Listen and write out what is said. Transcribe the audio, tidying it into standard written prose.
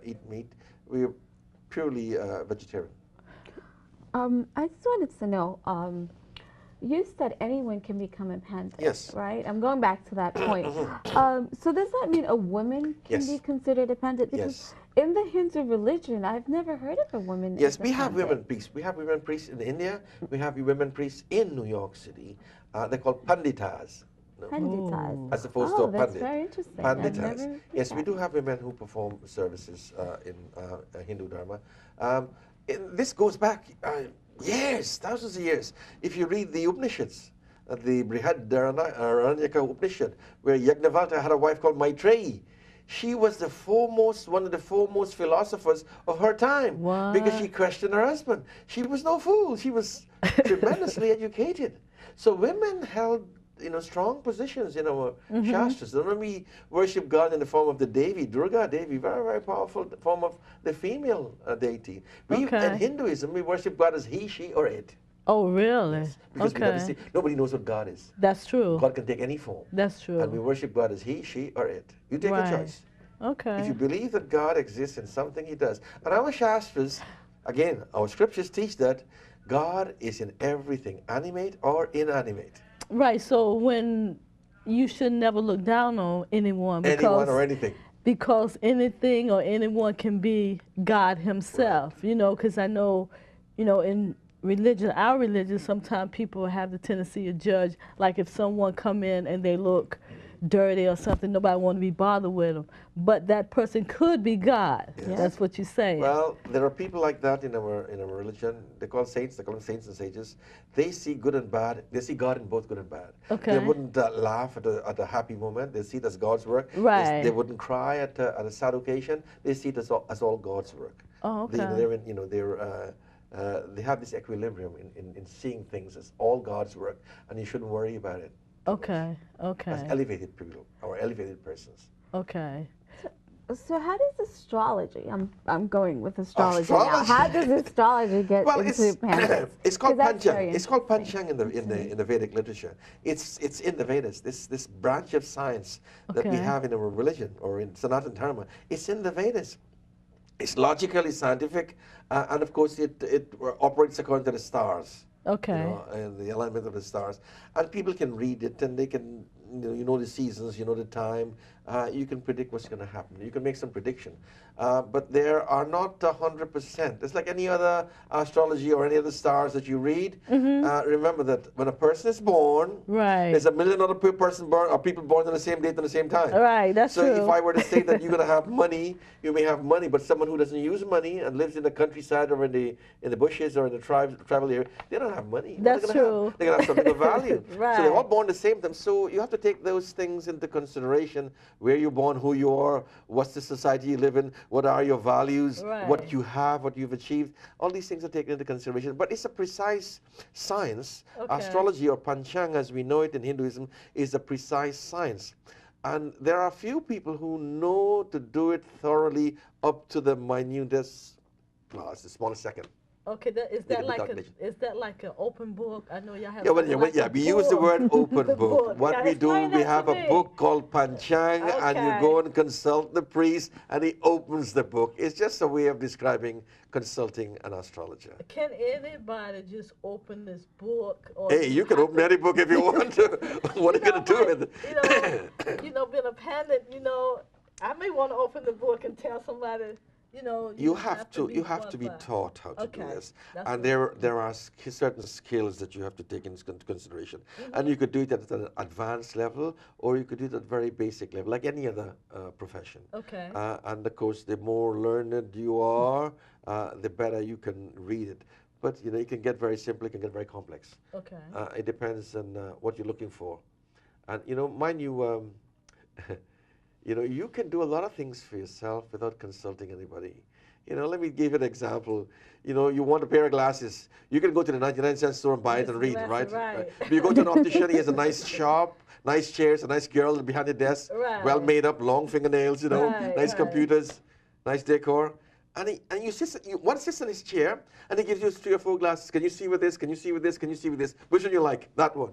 eat meat. We're purely vegetarian. I just wanted to know, you said anyone can become a pandit, Yes. right? I'm going back to that point. So does that mean a woman can be Yes. considered a pandit? Because Yes. in the Hindu religion, I've never heard of a woman Yes, as a we have pandit. women priests. We have women priests in India. We have women priests in New York City. They're called panditas, you know, Panditas. Oh. as opposed to Oh, a that's pandit. very interesting. I've never Panditas. heard Yes, we that. do have women who perform services in Hindu Dharma. Um, this goes back years, thousands of years. If you read the Upanishads, the Brihadaranyaka Upanishad, where Yajnavalkya had a wife called Maitreyi. She was the foremost, one of the foremost philosophers of her time because she What? questioned her husband. She was no fool. She was tremendously educated. So women held, strong positions in our shastras. And when we worship God in the form of the Devi, Durga Devi, very, very powerful form of the female deity. In Okay. Hinduism, we worship God as he, she, or it. Oh, really? Yes, because we never see, Okay. nobody knows what God is. That's true. God can take any form. That's And we true. worship God as he, she, or it. You take a Right. choice. If Okay. you believe that God exists in something, he does. And our Shastras, again, our scriptures teach that God is in everything, animate or inanimate. Right. So when you should never look down on anyone Anyone or anything. because anything or anyone can be God Himself. You know, because I know, in religion, our religion, sometimes people have the tendency to judge. Like if someone come in and they look dirty or something, nobody want to be bothered with them. But that person could be God. Yes. That's what you're saying. Well, there are people like that in our religion. They call saints. They call them saints and sages. They see good and bad. They see God in both good and bad. Okay. They wouldn't laugh at a happy moment. They see it as God's work. Right. They wouldn't cry at a sad occasion. They see it as all God's work. Oh, okay. They have this equilibrium in seeing things as all God's work, and you shouldn't worry about it. Okay. As Okay. elevated people or elevated persons. Okay. So how does astrology? I'm going with astrology, now. Astrology? How does astrology get Well, into pandits? it's called 'Cause that's very Panchang. It's called interesting. Panchang in the Vedic literature. It's in the Vedas. This branch of science that we Okay. have in our religion or in Sanatana Dharma. It's in the Vedas. It's logical, it's scientific, and of course it operates according to the stars. Okay. And the alignment of the stars. And people can read it and they can, you know the seasons, you know the time. You can predict what's going to happen. You can make some prediction. But there are not 100%. It's like any other astrology or any other stars that you read. Remember that when a person is born, Right. there's a million other person born or people born on the same date on the same time. Right, that's so true. if I were to say that you're going to have money, you may have money, but someone who doesn't use money and lives in the countryside or in the bushes or in the tribal area, they don't have money. What are That's they gonna true. have? They're going to have something of value. So Right. they're all born the same time. So you have to take those things into consideration: where you're born, who you are, what's the society you live in, what are your values, Right. what you have, what you've achieved. All these things are taken into consideration. But it's a precise science. Okay. Astrology, or Panchang as we know it in Hinduism, is a precise science. And there are few people who know to do it thoroughly up to the minutest, the smallest second. Okay, is They that can do like calculation. is that like an open book? I know y'all have. Yeah, something like a we use the book. word open The book. What Yeah, we do, explain we that have to a me. book called Panchang, and you Okay. go and consult the priest, and he opens the book. It's just a way of describing consulting an astrologer. Can anybody just open this book? Or Hey, you can have open to- any book if you want to. What are you going to do but, with it? Being a pandit, I may want to open the book and tell somebody, You have to be qualified. taught how to do Okay, this, that's and what- there are certain skills that you have to take into consideration, and you could do it at an advanced level, or you could do it at a very basic level, like any other profession. Okay. And of course, the more learned you are, the better you can read it. But it can get very simple, it can get very complex. Okay. It depends on what you're looking for, and mind you. You can do a lot of things for yourself without consulting anybody. Let me give you an example. You want a pair of glasses. You can go to the 99-cent store and buy it and read it, right? Right. But you go to an optician, he has a nice shop, nice chairs, a nice girl behind the desk, Right. well made up, long fingernails, Right, nice right. computers, nice decor. And one sits in his chair, and he gives you 3 or 4 glasses. Can you see with this? Can you see with this? Can you see with this? Which one you like? That one.